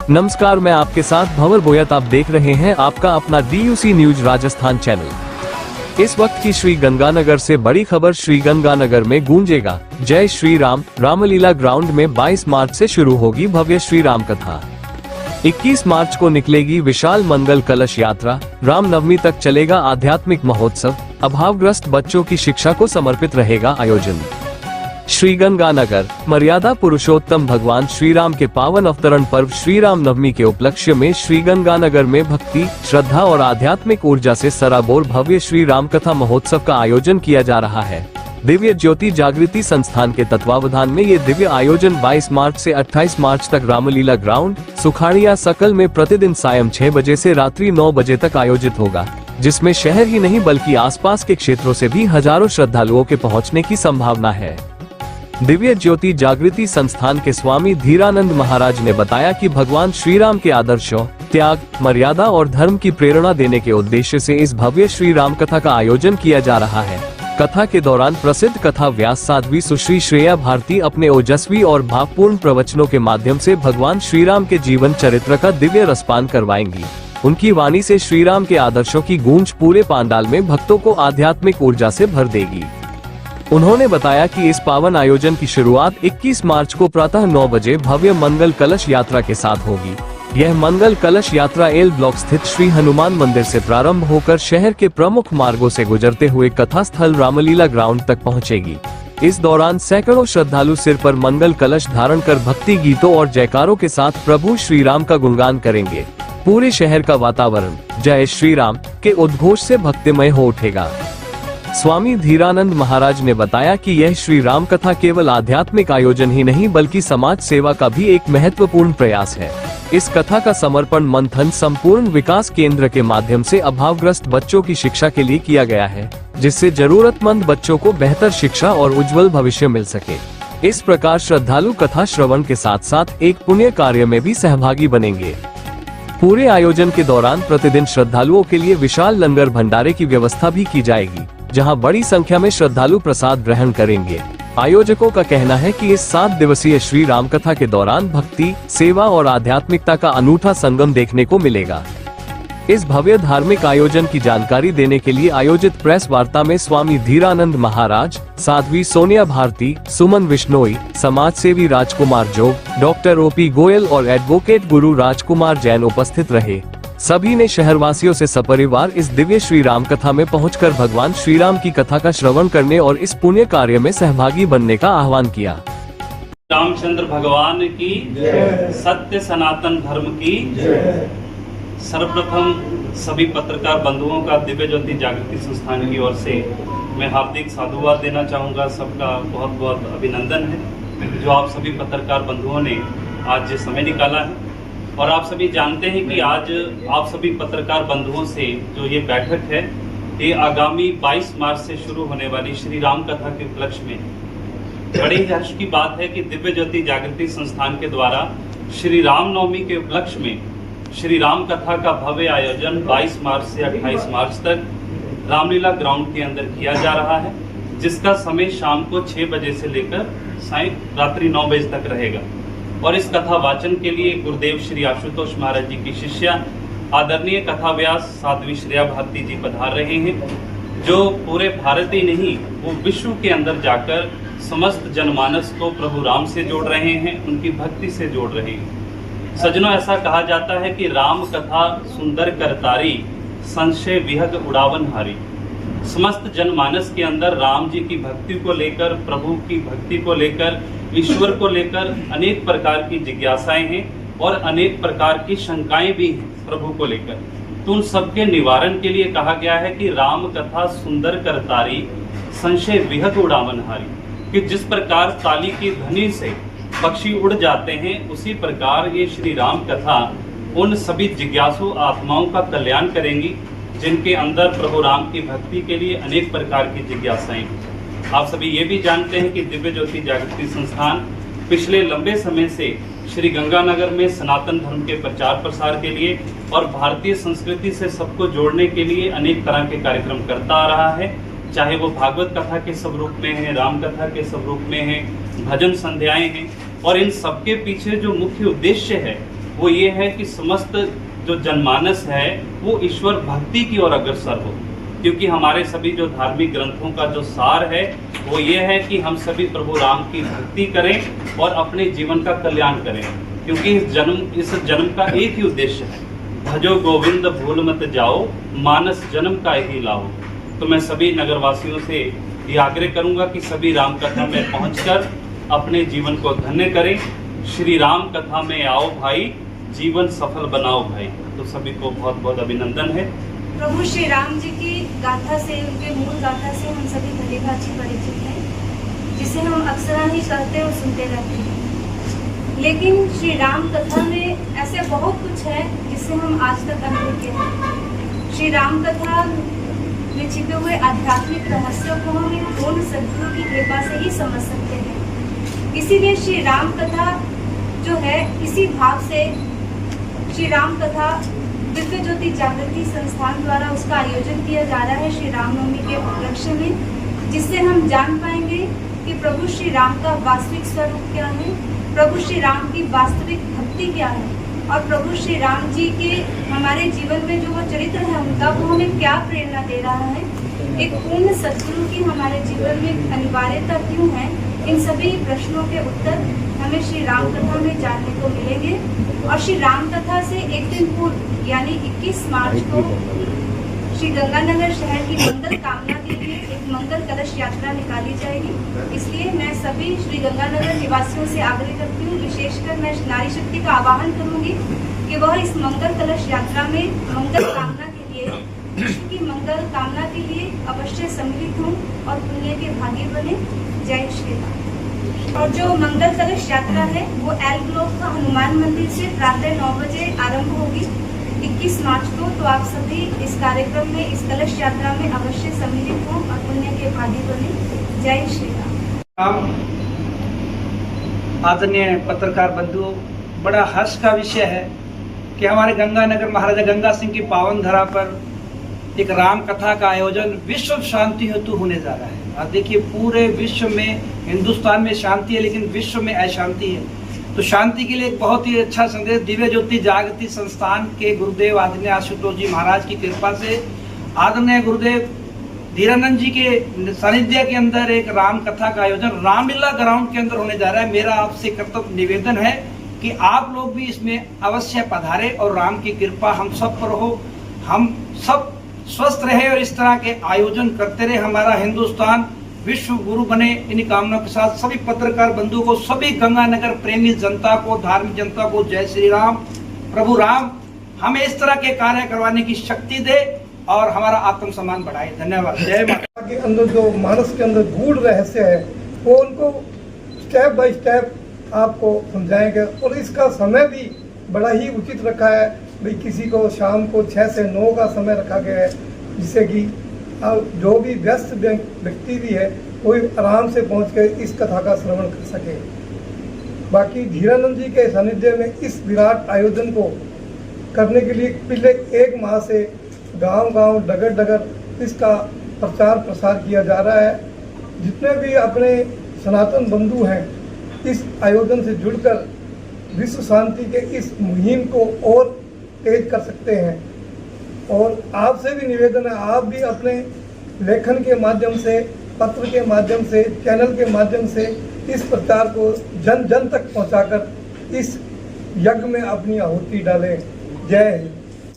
नमस्कार, मैं आपके साथ भंवर बोयत। आप देख रहे हैं आपका अपना DUC न्यूज राजस्थान चैनल। इस वक्त की श्री गंगानगर से बड़ी खबर। श्री गंगानगर में गूंजेगा जय श्री राम। रामलीला ग्राउंड में 22 मार्च से शुरू होगी भव्य श्री राम कथा। 21 मार्च को निकलेगी विशाल मंगल कलश यात्रा। रामनवमी तक चलेगा आध्यात्मिक महोत्सव। अभावग्रस्त बच्चों की शिक्षा को समर्पित रहेगा आयोजन। श्री गंगानगर मर्यादा पुरुषोत्तम भगवान श्री राम के पावन अवतरण पर्व श्री राम नवमी के उपलक्ष्य में श्री गंगानगर में भक्ति, श्रद्धा और आध्यात्मिक ऊर्जा से सराबोर भव्य श्री राम कथा महोत्सव का आयोजन किया जा रहा है। दिव्य ज्योति जागृति संस्थान के तत्वावधान में ये दिव्य आयोजन 22 मार्च से 28 मार्च तक रामलीला ग्राउंड, सुखाड़िया सकल में प्रतिदिन सायं 6 बजे से रात्रि 9 बजे तक आयोजित होगा, जिसमें शहर ही नहीं बल्कि आसपास के क्षेत्रों से भी हजारों श्रद्धालुओं के पहुंचने की संभावना है। दिव्य ज्योति जागृति संस्थान के स्वामी धीरानंद महाराज ने बताया कि भगवान श्री राम के आदर्शों, त्याग, मर्यादा और धर्म की प्रेरणा देने के उद्देश्य से इस भव्य श्री राम कथा का आयोजन किया जा रहा है। कथा के दौरान प्रसिद्ध कथा व्यास साध्वी सुश्री श्रेया भारती अपने ओजस्वी और भावपूर्ण प्रवचनों के माध्यम से भगवान श्री राम के जीवन चरित्र का दिव्य रसपान करवाएंगी। उनकी वाणी से श्री राम के आदर्शों की गूंज पूरे पांडाल में भक्तों को आध्यात्मिक ऊर्जा से भर देगी। उन्होंने बताया कि इस पावन आयोजन की शुरुआत 21 मार्च को प्रातः 9 बजे भव्य मंगल कलश यात्रा के साथ होगी। यह मंगल कलश यात्रा एल ब्लॉक स्थित श्री हनुमान मंदिर से प्रारंभ होकर शहर के प्रमुख मार्गों से गुजरते हुए कथा स्थल रामलीला ग्राउंड तक पहुंचेगी। इस दौरान सैकड़ों श्रद्धालु सिर पर मंगल कलश धारण कर भक्ति गीतों और जयकारों के साथ प्रभु श्री राम का गुणगान करेंगे। पूरे शहर का वातावरण जय श्री राम के उद्घोष से भक्तिमय हो उठेगा। स्वामी धीरानंद महाराज ने बताया कि यह श्री राम कथा केवल आध्यात्मिक आयोजन ही नहीं बल्कि समाज सेवा का भी एक महत्वपूर्ण प्रयास है। इस कथा का समर्पण मंथन संपूर्ण विकास केंद्र के माध्यम से अभावग्रस्त बच्चों की शिक्षा के लिए किया गया है, जिससे जरूरतमंद बच्चों को बेहतर शिक्षा और उज्जवल भविष्य मिल सके। इस प्रकार श्रद्धालु कथा श्रवण के साथ साथ एक पुण्य कार्य में भी सहभागी बनेंगे। पूरे आयोजन के दौरान प्रतिदिन श्रद्धालुओं के लिए विशाल लंगर भंडारे की व्यवस्था भी की जाएगी, जहां बड़ी संख्या में श्रद्धालु प्रसाद ग्रहण करेंगे। आयोजकों का कहना है कि इस 7 दिवसीय श्री राम कथा के दौरान भक्ति, सेवा और आध्यात्मिकता का अनूठा संगम देखने को मिलेगा। इस भव्य धार्मिक आयोजन की जानकारी देने के लिए आयोजित प्रेस वार्ता में स्वामी धीरानंद महाराज, साध्वी सोनिया भारती, सुमन विश्नोई, समाज सेवी राजकुमार जोग, डॉक्टर OP गोयल और एडवोकेट गुरु राजकुमार जैन उपस्थित रहे। सभी ने शहरवासियों से सपरिवार इस दिव्य श्री राम कथा में पहुंचकर भगवान श्री राम की कथा का श्रवण करने और इस पुण्य कार्य में सहभागी बनने का आह्वान किया। रामचंद्र भगवान की सत्य सनातन धर्म की। सर्वप्रथम सभी पत्रकार बंधुओं का दिव्य ज्योति जागृति संस्थान की ओर से मैं हार्दिक साधुवाद देना चाहूँगा। सबका बहुत बहुत अभिनंदन है जो आप सभी पत्रकार बंधुओं ने आज समय निकाला है। और आप सभी जानते हैं कि आज आप सभी पत्रकार बंधुओं से जो ये बैठक है, ये आगामी 22 मार्च से शुरू होने वाली श्री राम कथा के उपलक्ष्य में बड़े ही हर्ष की बात है कि दिव्य ज्योति जागृति संस्थान के द्वारा श्री राम नवमी के उपलक्ष्य में श्री राम कथा का भव्य आयोजन 22 मार्च से 28 मार्च तक रामलीला ग्राउंड के अंदर किया जा रहा है, जिसका समय शाम को 6 बजे से लेकर सायं रात्रि 9 बजे तक रहेगा। और इस कथा वाचन के लिए गुरुदेव श्री आशुतोष महाराज जी की शिष्या आदरणीय कथा व्यास साध्वी श्रेया भारती जी पधार रहे हैं, जो पूरे भारत ही नहीं वो विश्व के अंदर जाकर समस्त जनमानस को प्रभु राम से जोड़ रहे हैं, उनकी भक्ति से जोड़ रहे हैं। सज्जनों, ऐसा कहा जाता है कि राम कथा सुंदर करतारी, संशय विहग उड़ावन हारी। समस्त जनमानस के अंदर राम जी की भक्ति को लेकर, प्रभु की भक्ति को लेकर, ईश्वर को लेकर अनेक प्रकार की जिज्ञासाएं हैं और अनेक प्रकार की शंकाएं भी हैं प्रभु को लेकर। तो उन सबके निवारण के लिए कहा गया है कि राम कथा सुंदर करतारी, संशय विहग उड़ावन हारी। कि जिस प्रकार ताली की ध्वनि से पक्षी उड़ जाते हैं, उसी प्रकार ये श्री राम कथा उन सभी जिज्ञासु आत्माओं का कल्याण करेंगी जिनके अंदर प्रभु राम की भक्ति के लिए अनेक प्रकार की जिज्ञासाएं। आप सभी ये भी जानते हैं कि दिव्य ज्योति जागृति संस्थान पिछले लंबे समय से श्री गंगानगर में सनातन धर्म के प्रचार प्रसार के लिए और भारतीय संस्कृति से सबको जोड़ने के लिए अनेक तरह के कार्यक्रम करता आ रहा है, चाहे वो भागवत कथा के स्वरूप में है, राम कथा के स्वरूप में है, भजन संध्याएं हैं। और इन सबके पीछे जो मुख्य उद्देश्य है वो ये है कि समस्त जो जनमानस है वो ईश्वर भक्ति की ओर अग्रसर हो, क्योंकि हमारे सभी जो धार्मिक ग्रंथों का जो सार है वो ये है कि हम सभी प्रभु राम की भक्ति करें और अपने जीवन का कल्याण करें, क्योंकि इस जन्म का एक ही उद्देश्य है, भजो गोविंद भूल मत जाओ, मानस जन्म का ही लाओ। तो मैं सभी नगरवासियों से ये आग्रह करूंगा कि सभी राम कथा में पहुंचकर अपने जीवन को धन्य करें। श्री राम कथा में आओ भाई, जीवन सफल बनाओ भाई। तो सभी को बहुत बहुत अभिनंदन है। प्रभु श्री राम जी की गाथा से, उनके मूल गाथा से हम सभी भली भांति परिचित हैं, जिसे हम अक्सर ही कहते और सुनते रहते हैं। लेकिन श्री राम कथा में ऐसे बहुत कुछ है जिसे हम आज तक अनभिज्ञ हैं। श्री राम कथा में छिपे हुए आध्यात्मिक रहस्यों को हम इन पूर्ण सद्गुरु की कृपा से ही समझ सकते हैं। इसीलिए श्री राम कथा जो है, इसी भाव से श्री राम कथा दिव्य ज्योति जागृति संस्थान द्वारा उसका आयोजन किया जा रहा है श्री रामनवमी के उपलक्ष्य में, जिससे हम जान पाएंगे कि प्रभु श्री राम का वास्तविक स्वरूप क्या है, प्रभु श्री राम की वास्तविक भक्ति क्या है, और प्रभु श्री राम जी के हमारे जीवन में जो वो चरित्र है उनका, वो हमें क्या प्रेरणा दे रहा है। एक पूर्ण सद्गुरु की हमारे जीवन में अनिवार्यता क्यों है, इन सभी प्रश्नों के उत्तर हमें श्री राम कथा में जानने को मिलेंगे। और श्री राम कथा से एक दिन पूर्व यानी 21 मार्च को श्री गंगानगर शहर की मंगल कामना के लिए एक मंगल कलश यात्रा निकाली जाएगी। इसलिए मैं सभी श्री गंगानगर निवासियों से आग्रह करती हूँ, विशेषकर मैं नारी शक्ति का आह्वान करूंगी कि वह इस मंगल कलश यात्रा में मंगल कामना के लिए, विश्व की मंगल कामना के लिए अवश्य सम्मिलित हों और पुण्य के भागी बने। जय श्री राम। और जो मंगल कलश यात्रा है वो एल ब्लॉक का हनुमान मंदिर से प्रातः 9 बजे आरंभ होगी 21 मार्च को। तो आप सभी इस कार्यक्रम में, इस कलश यात्रा में अवश्य सम्मिलित हों और पुण्य के भागी बने। जय श्री राम। आदरणीय पत्रकार बंधुओं, बड़ा हर्ष का विषय है कि हमारे गंगानगर महाराजा गंगा सिंह की पावन धरा पर एक राम कथा का आयोजन विश्व शांति हेतु होने जा रहा है। आप देखिए, पूरे विश्व में, हिंदुस्तान में शांति है लेकिन विश्व में अशांति है। तो शांति के लिए एक बहुत ही अच्छा संदेश दिव्य ज्योति जागृति संस्थान के गुरुदेव आदरणीय आशुतोष जी महाराज की कृपा से आदरणीय गुरुदेव धीरानंद जी के सानिध्य के अंदर एक राम कथा का आयोजन रामलीला ग्राउंड के अंदर होने जा रहा है। मेरा आपसे कर्तव्य निवेदन है कि आप लोग भी इसमें अवश्य पधारे और राम की कृपा हम सब पर हो, हम सब स्वस्थ रहे और इस तरह के आयोजन करते रहे, हमारा हिंदुस्तान विश्व गुरु बने। इन कामनाओं के साथ सभी पत्रकार बंधुओं को, सभी गंगानगर प्रेमी जनता को, धार्मिक जनता को जय श्री राम। प्रभु राम हमें इस तरह के कार्य करवाने की शक्ति दे और हमारा आत्मसम्मान बढ़ाए। धन्यवाद। जय माता। के अंदर जो मानस के अंदर गूढ़ रहस्य है वो उनको स्टेप बाय स्टेप आपको समझाएंगे। और इसका समय भी बड़ा ही उचित रखा है भाई, किसी को शाम को 6 से 9 का समय रखा गया है, जिससे कि जो भी व्यस्त व्यक्ति भी है वो आराम से पहुंच कर इस कथा का श्रवण कर सके। बाकी धीरानंद जी के सानिध्य में इस विराट आयोजन को करने के लिए पिछले 1 माह से गांव-गांव, डगर-डगर इसका प्रचार प्रसार किया जा रहा है। जितने भी अपने सनातन बंधु हैं इस आयोजन से जुड़कर विश्व शांति के इस मुहिम को और तेज कर सकते हैं। और आपसे भी निवेदन है, आप भी अपने लेखन के माध्यम से, पत्र के माध्यम से, चैनल के माध्यम से इस प्रचार को जन जन तक पहुंचाकर इस यज्ञ में अपनी आहुति डालें। जय हिंद।